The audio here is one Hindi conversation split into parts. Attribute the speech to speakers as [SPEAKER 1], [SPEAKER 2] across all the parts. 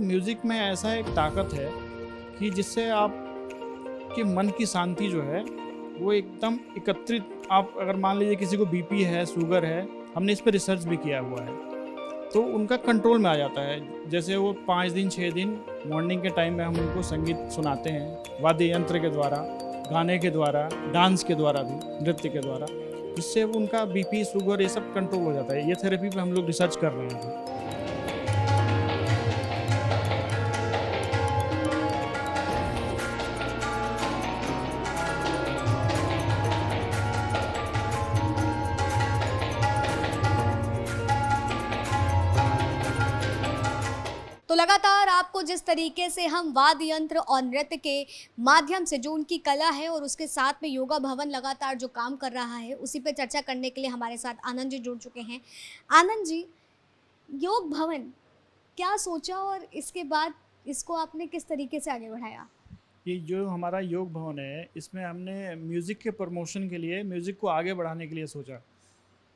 [SPEAKER 1] म्यूज़िक में ऐसा एक ताकत है कि जिससे आपके मन की शांति जो है वो एकदम एकत्रित, आप अगर मान लीजिए किसी को बीपी है, शुगर है, हमने इस पे रिसर्च भी किया हुआ है, तो उनका कंट्रोल में आ जाता है। जैसे वो 5 दिन 6 दिन मॉर्निंग के टाइम में हम उनको संगीत सुनाते हैं, वाद्य यंत्र के द्वारा, गाने के द्वारा, डांस के द्वारा भी, नृत्य के द्वारा, जिससे वो उनका बीपी, शुगर ये सब कंट्रोल हो जाता है। ये थेरेपी पे हम लोग रिसर्च कर रहे हैं।
[SPEAKER 2] तो लगातार आपको जिस तरीके से हम वाद्य यंत्र और नृत्य के माध्यम से जो उनकी कला है और उसके साथ में योगा भवन लगातार जो काम कर रहा है उसी पे चर्चा करने के लिए हमारे साथ आनंद जी जुड़ चुके हैं। आनंद जी, योग भवन क्या सोचा और इसके बाद इसको आपने किस तरीके से आगे बढ़ाया?
[SPEAKER 1] ये जो हमारा योग भवन है, इसमें हमने म्यूज़िक के प्रमोशन के लिए, म्यूज़िक को आगे बढ़ाने के लिए सोचा।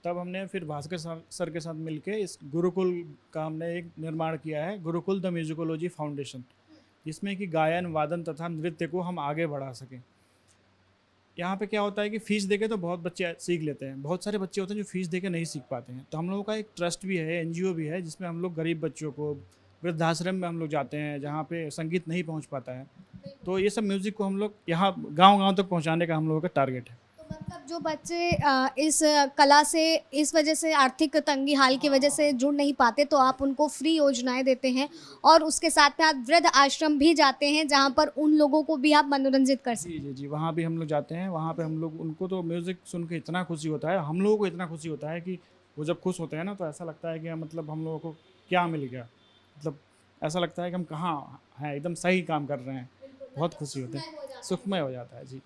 [SPEAKER 1] तब हमने फिर भास्कर सर के साथ मिलके इस गुरुकुल का हमने एक निर्माण किया है, गुरुकुल द म्यूजिकोलॉजी फाउंडेशन, जिसमें कि गायन, वादन तथा नृत्य को हम आगे बढ़ा सकें। यहाँ पे क्या होता है कि फ़ीस देके तो बहुत बच्चे सीख लेते हैं, बहुत सारे बच्चे होते हैं जो फ़ीस देके नहीं सीख पाते हैं। तो हम लोगों का एक ट्रस्ट भी है, एनजीओ भी है, जिसमें हम लोग गरीब बच्चों को, वृद्धाश्रम में हम लोग जाते हैं जहाँ पे संगीत नहीं पहुँच पाता है। तो ये सब म्यूज़िक को हम लोग यहाँ गाँव-गाँव तक पहुँचाने का हम लोगों का टारगेट है।
[SPEAKER 2] तो मतलब जो बच्चे इस कला से इस वजह से आर्थिक तंगी हाल की वजह से जुड़ नहीं पाते तो आप उनको फ्री योजनाएं देते हैं और उसके साथ में आप वृद्ध आश्रम भी जाते हैं जहां पर उन लोगों को भी आप मनोरंजित कर सकते
[SPEAKER 1] जी, जी, जी, वहाँ भी हम लोग जाते हैं। वहाँ पे हम लोग, उनको तो म्यूज़िक सुन के इतना खुशी होता है, हम लोगों को इतना खुशी होता है कि वो जब खुश होते हैं ना, तो ऐसा लगता है कि मतलब हम लोगों को क्या मिल गया। मतलब ऐसा लगता है कि हम कहाँ हैं, एकदम सही काम कर रहे हैं। बहुत खुशी होता है, सुखमय हो जाता है। जी।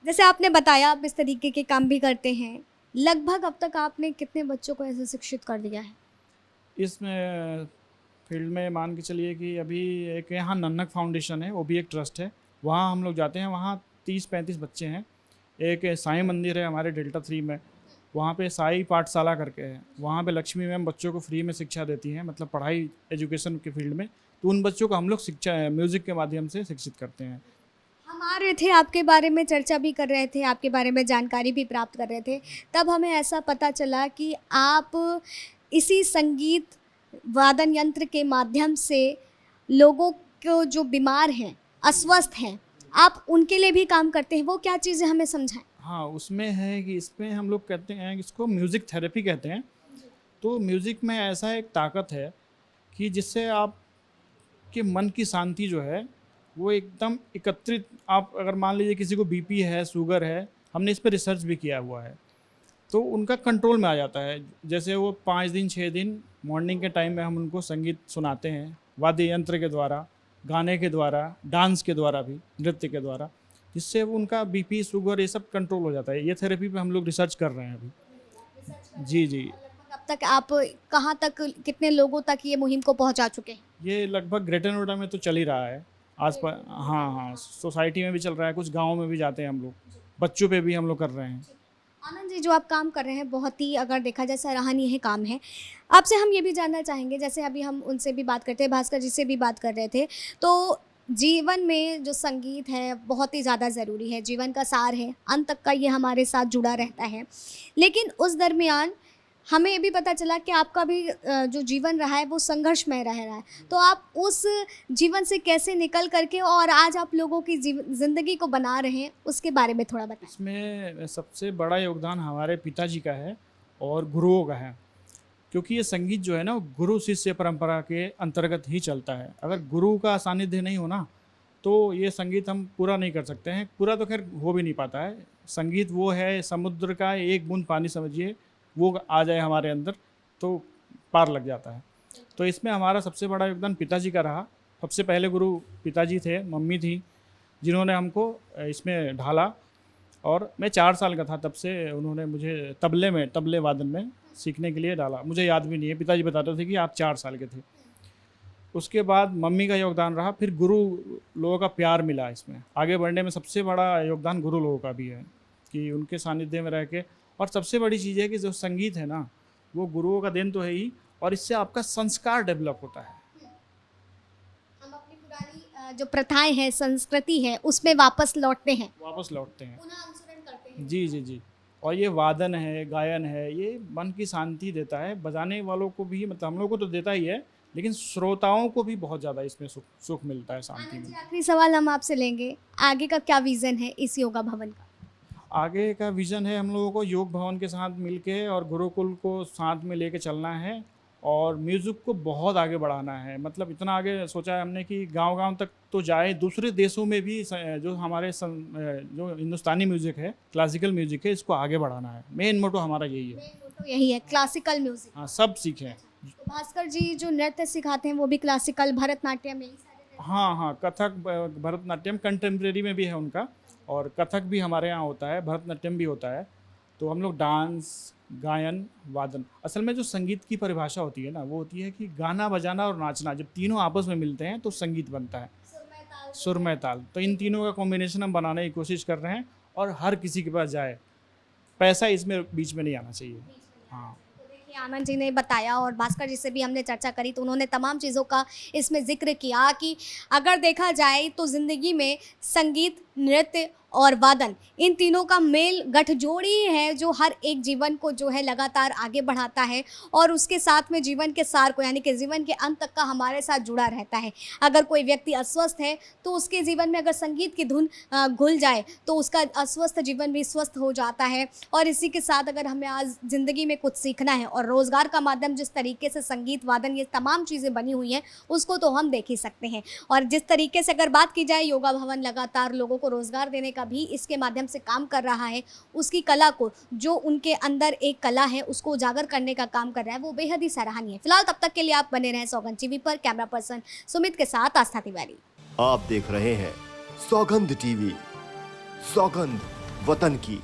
[SPEAKER 2] जैसे आपने बताया आप इस तरीके के काम भी करते हैं, लगभग अब तक आपने कितने बच्चों को ऐसे शिक्षित कर दिया है?
[SPEAKER 1] इसमें फील्ड में मान के चलिए कि अभी एक यहाँ नन्नक फाउंडेशन है, वो भी एक ट्रस्ट है, वहाँ हम लोग जाते हैं। वहाँ 30-35 बच्चे हैं। एक साईं मंदिर है हमारे डेल्टा 3 में, वहाँ पे साई पाठशाला करके है, वहाँ पे लक्ष्मी मैम बच्चों को फ्री में शिक्षा देती हैं, मतलब पढ़ाई, एजुकेशन के फील्ड में। तो उन बच्चों को हम लोग शिक्षा म्यूज़िक के माध्यम से शिक्षित करते हैं।
[SPEAKER 2] हम आ रहे थे, आपके बारे में चर्चा भी कर रहे थे, आपके बारे में जानकारी भी प्राप्त कर रहे थे, तब हमें ऐसा पता चला कि आप इसी संगीत वादन यंत्र के माध्यम से लोगों को जो बीमार हैं, अस्वस्थ हैं, आप उनके लिए भी काम करते हैं। वो क्या चीज़ें हमें समझाएं?
[SPEAKER 1] हाँ, उसमें है कि इसमें हम लोग कहते हैं कि इसको म्यूज़िक थेरेपी कहते हैं। तो म्यूज़िक में ऐसा एक ताकत है कि जिससे आपके मन की शांति जो है वो एकदम एकत्रित, आप अगर मान लीजिए किसी को बीपी है, शुगर है, हमने इस पे रिसर्च भी किया हुआ है, तो उनका कंट्रोल में आ जाता है। जैसे वो 5 दिन 6 दिन मॉर्निंग के टाइम में हम उनको संगीत सुनाते हैं, वाद्य यंत्र के द्वारा, गाने के द्वारा, डांस के द्वारा भी, नृत्य के द्वारा, जिससे वो उनका बीपी, शुगर ये सब कंट्रोल हो जाता है। ये थेरेपी पे हम लोग रिसर्च कर रहे हैं अभी। जी, जी।
[SPEAKER 2] लगभग अब तक आप कहाँ तक, कितने लोगों तक ये मुहिम को पहुँचा चुके हैं?
[SPEAKER 1] ये लगभग ग्रेटर नोएडा में तो चल ही रहा है, आस-पास। हाँ, हाँ, सोसाइटी में भी चल रहा है, कुछ गाँव में भी जाते हैं हम लोग, बच्चों पे भी हम लोग कर रहे हैं।
[SPEAKER 2] आनंद जी, जो आप काम कर रहे हैं बहुत ही, अगर देखा जाए, सराहनीय काम है। आपसे हम ये भी जानना चाहेंगे, जैसे अभी हम उनसे भी बात करते हैं, भास्कर जी से भी बात कर रहे थे, तो जीवन में जो संगीत है बहुत ही ज़्यादा ज़रूरी है, जीवन का सार है, अंत तक का ये हमारे साथ जुड़ा रहता है। लेकिन उस दरमियान हमें ये भी पता चला कि आपका भी जो जीवन रहा है वो संघर्षमय रह रहा है। तो आप उस जीवन से कैसे निकल करके और आज आप लोगों की ज़िंदगी को बना रहे हैं, उसके बारे में थोड़ा बताएं।
[SPEAKER 1] इसमें सबसे बड़ा योगदान हमारे पिताजी का है और गुरुओं का है, क्योंकि ये संगीत जो है ना, गुरु शिष्य परंपरा के अंतर्गत ही चलता है। अगर गुरु का सानिध्य नहीं हो ना, तो ये संगीत हम पूरा नहीं कर सकते हैं। पूरा तो खैर हो भी नहीं पाता है। संगीत वो है, समुद्र का एक बूंद पानी समझिए, वो आ जाए हमारे अंदर तो पार लग जाता है। तो इसमें हमारा सबसे बड़ा योगदान पिताजी का रहा। सबसे पहले गुरु पिताजी थे, मम्मी थी, जिन्होंने हमको इसमें ढाला। और मैं 4 साल का था तब से उन्होंने मुझे तबले वादन में सीखने के लिए डाला। मुझे याद भी नहीं है, पिताजी बताते थे कि आप 4 साल के थे। उसके बाद मम्मी का योगदान रहा, फिर गुरु लोगों का प्यार मिला। इसमें आगे बढ़ने में सबसे बड़ा योगदान गुरु लोगों का भी है कि उनके सानिध्य में रह के। और सबसे बड़ी चीज़ है कि जो संगीत है ना, वो गुरुओं का देन तो है ही, और इससे आपका संस्कार डेवलप होता है।
[SPEAKER 2] जो प्रथाएं हैं, संस्कृति है, उसमें वापस लौटते हैं,
[SPEAKER 1] वापस लौटते हैं।
[SPEAKER 2] पुनः अनुसरण करते हैं।
[SPEAKER 1] जी जी जी। और ये वादन है, गायन है, ये मन की शांति देता है, बजाने वालों को भी, मतलब हम लोग को तो देता ही है, लेकिन श्रोताओं को भी बहुत ज़्यादा इसमें सुख सुख मिलता है, शांति
[SPEAKER 2] आनंद जी,
[SPEAKER 1] मिलती है।
[SPEAKER 2] आखिरी सवाल हम आपसे लेंगे, आगे का क्या विजन है इस योगा भवन का?
[SPEAKER 1] आगे का विज़न है हम लोगों को योग भवन के साथ मिलके और गुरुकुल को साथ में लेके चलना है और म्यूज़िक को बहुत आगे बढ़ाना है। मतलब इतना आगे सोचा है हमने कि गांव-गांव तक तो जाए, दूसरे देशों में भी जो हमारे जो हिंदुस्तानी म्यूज़िक है, क्लासिकल म्यूज़िक है, इसको आगे बढ़ाना है। मेन मोटो हमारा यही है।
[SPEAKER 2] मेन मोटो यही है, क्लासिकल म्यूजिक।
[SPEAKER 1] हाँ, सब सीखें।
[SPEAKER 2] तो भास्कर जी जो नृत्य सिखाते हैं वो भी क्लासिकल, भरतनाट्यम, यही सारे नृत्य?
[SPEAKER 1] हाँ हाँ, कथक, भरतनाट्यम कंटेम्प्रेरी में भी है उनका, और कथक भी हमारे यहाँ होता है, भरतनाट्यम भी होता है। तो हम लोग डांस, गायन, वादन, असल में जो संगीत की परिभाषा होती है ना, वो होती है कि गाना बजाना और नाचना जब तीनों आपस में मिलते हैं तो संगीत बनता है,
[SPEAKER 2] सुरमय ताल,
[SPEAKER 1] सुरमय ताल। तो इन तीनों का कॉम्बिनेशन हम बनाने की कोशिश कर रहे हैं और हर किसी के पास जाए, पैसा इसमें बीच में नहीं आना चाहिए। हाँ।
[SPEAKER 2] तो देखिए, आनंद जी ने बताया और भास्कर जी से भी हमने चर्चा करी तो उन्होंने तमाम चीज़ों का इसमें जिक्र किया कि अगर देखा जाए तो ज़िंदगी में संगीत, नृत्य और वादन, इन तीनों का मेल गठजोड़ी है जो हर एक जीवन को जो है लगातार आगे बढ़ाता है और उसके साथ में जीवन के सार को, यानी कि जीवन के अंत तक का हमारे साथ जुड़ा रहता है। अगर कोई व्यक्ति अस्वस्थ है तो उसके जीवन में अगर संगीत की धुन घुल जाए तो उसका अस्वस्थ जीवन भी स्वस्थ हो जाता है। और इसी के साथ अगर हमें आज ज़िंदगी में कुछ सीखना है और रोज़गार का माध्यम जिस तरीके से संगीत, वादन, ये तमाम चीज़ें बनी हुई हैं उसको तो हम देख ही सकते हैं। और जिस तरीके से अगर बात की जाए, योगा भवन लगातार लोगों को रोज़गार देने का भी इसके माध्यम से काम कर रहा है, उसकी कला को, जो उनके अंदर एक कला है उसको उजागर करने का काम कर रहा है, वो बेहद ही सराहनीय है। फिलहाल तब तक के लिए आप बने रहें सौगंध टीवी पर। कैमरा पर्सन सुमित के साथ आस्था तिवारी।
[SPEAKER 3] आप देख रहे हैं सौगंध टीवी, सौगंध वतन की।